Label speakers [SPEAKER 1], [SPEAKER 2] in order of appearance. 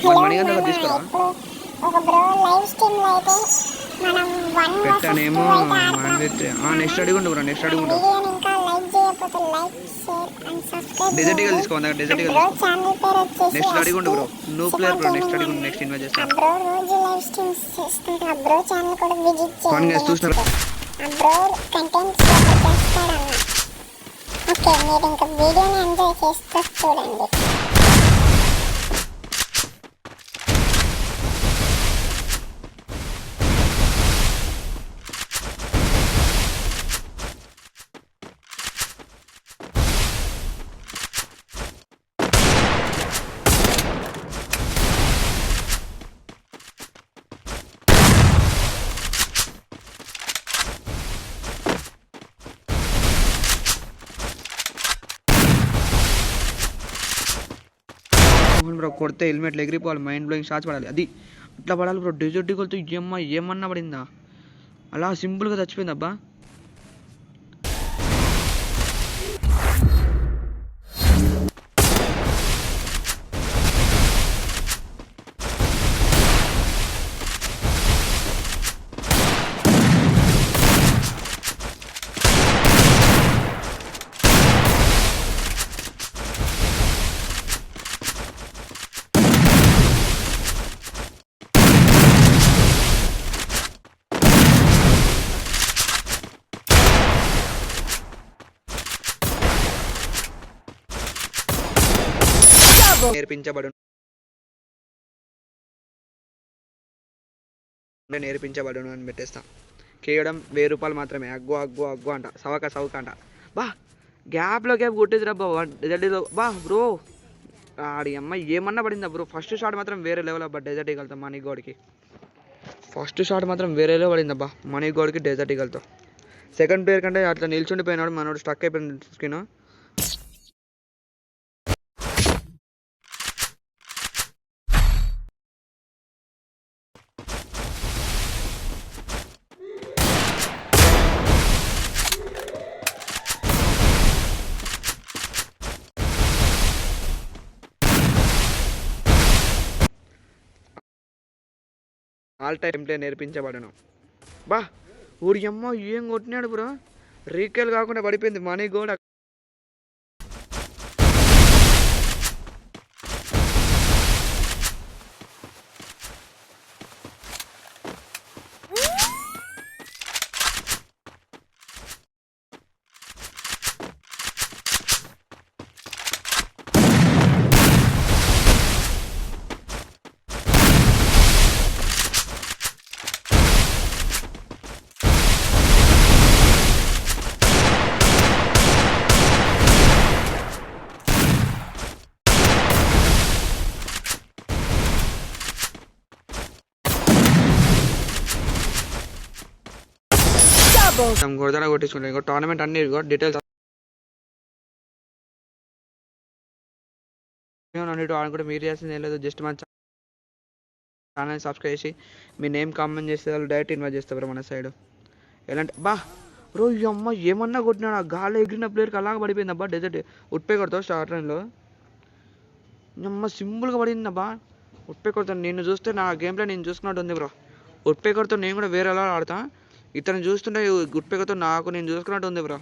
[SPEAKER 1] hello మామ ఇప్పుడు ఒక బ్రో లైవ్ స్ట్రీమ్ లో అయితే మనం 1 వర్సెస్ 2 అయితే ఆడుతున్నాం
[SPEAKER 2] నెక్స్ట్ అడిగుండు బ్రో నెక్స్ట్
[SPEAKER 1] మన
[SPEAKER 2] అడిగుండు
[SPEAKER 1] వీడియోని ఇంకా లైక్ చేయకపోతే like share and subscribe
[SPEAKER 2] desert eagle
[SPEAKER 1] చేయండి
[SPEAKER 2] తీసుకో
[SPEAKER 1] ఆ
[SPEAKER 2] డెజర్ట్ ఈగల్
[SPEAKER 1] బ్రో
[SPEAKER 2] తీసుకో
[SPEAKER 1] ఛానల్ పేరు వచ్చేసి
[SPEAKER 2] నెక్స్ట్ అడిగుండు
[SPEAKER 1] అస్తి
[SPEAKER 2] bro new
[SPEAKER 1] Shiva
[SPEAKER 2] player bro next
[SPEAKER 1] gaming
[SPEAKER 2] అడిగుండు
[SPEAKER 1] అని
[SPEAKER 2] నెక్స్ట్ ఇన్వైట్
[SPEAKER 1] ఆ
[SPEAKER 2] చేస్తా
[SPEAKER 1] బ్రో రోజు లైవ్ స్ట్రీమ్స్ చేస్తుంటే ఆ బ్రో ఛానల్ కూడా విజిట్
[SPEAKER 2] ఫన్
[SPEAKER 1] చేయండి
[SPEAKER 2] గైస్ చూసిన
[SPEAKER 1] నచ్చితే ఆ బ్రో కంటెంట్ సూపర్ చేస్తాడన్న ఓకే మీరు ఇంకా వీడియోని ఎంజాయ్ చేస్తూ చూడండి
[SPEAKER 2] బ్రో కొడితే హెల్మెట్లు ఎగిరిపోవాలి మైండ్ బ్లోయింగ్ షాట్స్ పడాలి అది అట్లా పడాలి బ్రో డెజర్ట్ ఈగల్తో ఏమన్నా పడిందా అలా సింపుల్గా చచ్చిపోయింది అబ్బా నేర్పించబడును అని పెట్టేస్తా కేవలం 1000 రూపాయలు మాత్రమే అగ్గు అంట సవక అంట బా గ్యాప్లో గ్యాప్ కొట్టేది రబ్బా డెజర్ట్ బా బ్రో ఆడి అమ్మాయి ఏమన్నా పడిందా బ్రో ఫస్ట్ షాట్ మాత్రం వేరే లెవెల్ అబ్బా డెజర్ట్ ఈగల్తో మనీ గోడ్కి ఫస్ట్ షాట్ మాత్రం వేరే లెవెల్ పడింది అబ్బా మనీ గోడ్కి డెజర్ట్ ఈగల్తో సెకండ్ ప్లేయర్ కంటే అట్లా నిల్చుండిపోయినాడు మనోడు స్టక్ అయిపోయింది స్క్రీన్ ఆల్ టైమ్ ప్లే నేర్పించబడను బా ఊడి అమ్మ ఏం కొట్టినాడు బ్రో రీకేల్ కాకుండా పడిపోయింది మనీ గోడ్ కొడతాడా కొట్టించుకుంటాం ఇంకో టోర్నమెంట్ అన్ని డీటెయిల్స్ ఆడుకుంటే మీరు చేసింది ఏం లేదు జస్ట్ మన ఛానల్ సబ్స్క్రైబ్ చేసి మీ నేమ్ కామెంట్ చేస్తే వాళ్ళు డైరెక్ట్ ఇన్వైట్ చేస్తారు మన సైడ్ ఎలాంటి బా బ్రో ఈ అమ్మ ఏమన్నా కొట్టినాడు ఆ గాలి ఎగిరిన ప్లేయర్కి అలాగ పడిపోయింది అబ్బా డెజర్ట్ ఉట్పే కొడతావు స్టార్ట్ లైన్లో అమ్మ సింపుల్గా పడింది అబ్బా ఉట్పే కొడతాను నేను చూస్తే నా గేమ్ ప్లే నేను చూసుకున్నట్టు ఉంది బ్రో ఉట్పే కొడతాను నేను కూడా వేరే ఎలా ఆడతా ఇతను చూస్తుంటే గుడ్ పేకతో నాకు నేను చూసుకున్నట్టు ఉంది బ్రో